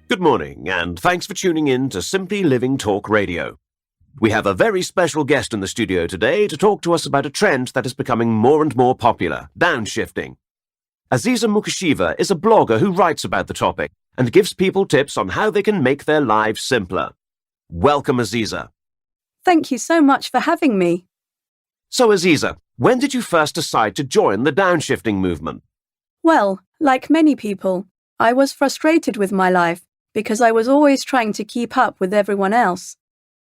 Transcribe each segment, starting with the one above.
Good morning, and thanks for tuning in to Simply Living Talk Radio. We have a very special guest in the studio today to talk to us about a trend that is becoming more and more popular, downshifting. Aziza Mukasheva is a blogger who writes about the topic and gives people tips on how they can make their lives simpler. Welcome, Aziza. Thank you so much for having me. So, Aziza, when did you first decide to join the downshifting movement? Well, like many people, I was frustrated with my life because I was always trying to keep up with everyone else.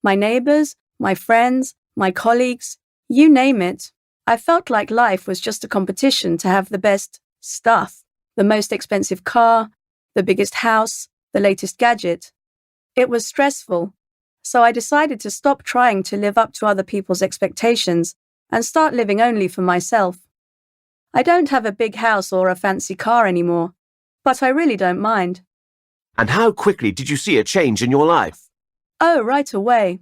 My neighbors, my friends, my colleagues, you name it. I felt like life was just a competition to have the best stuff, the most expensive car, the biggest house, the latest gadget. It was stressful, so I decided to stop trying to live up to other people's expectations and start living only for myself. I don't have a big house or a fancy car anymore, but I really don't mind. And how quickly did you see a change in your life? Oh, right away.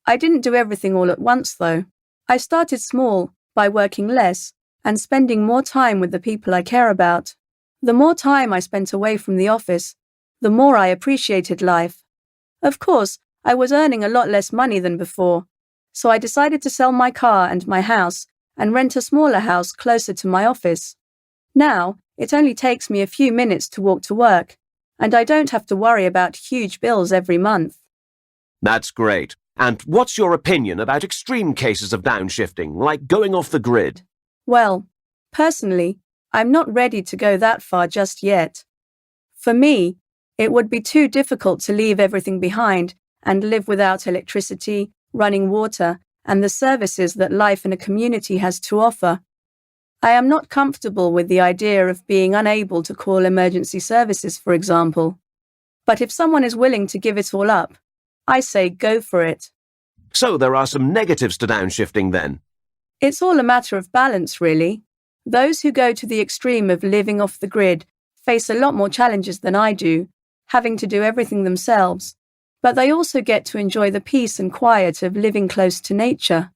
I didn't do everything all at once, though. I started small, by working less and spending more time with the people I care about. The more time I spent away from the office, the more I appreciated life. Of course, I was earning a lot less money than before, so I decided to sell my car and my house and rent a smaller house closer to my office. Now, it only takes me a few minutes to walk to work, and I don't have to worry about huge bills every month. That's great. And what's your opinion about extreme cases of downshifting, like going off the grid? Well, personally, I'm not ready to go that far just yet. For me, it would be too difficult to leave everything behind and live without electricity, running water, and the services that life in a community has to offer. I am not comfortable with the idea of being unable to call emergency services, for example. But if someone is willing to give it all up, I say go for it. So there are some negatives to downshifting then? It's all a matter of balance, really. Those who go to the extreme of living off the grid face a lot more challenges than I do, having to do everything themselves. But they also get to enjoy the peace and quiet of living close to nature.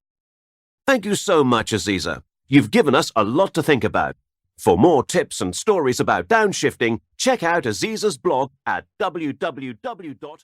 Thank you so much, Aziza. You've given us a lot to think about. For more tips and stories about downshifting, check out Aziza's blog at www.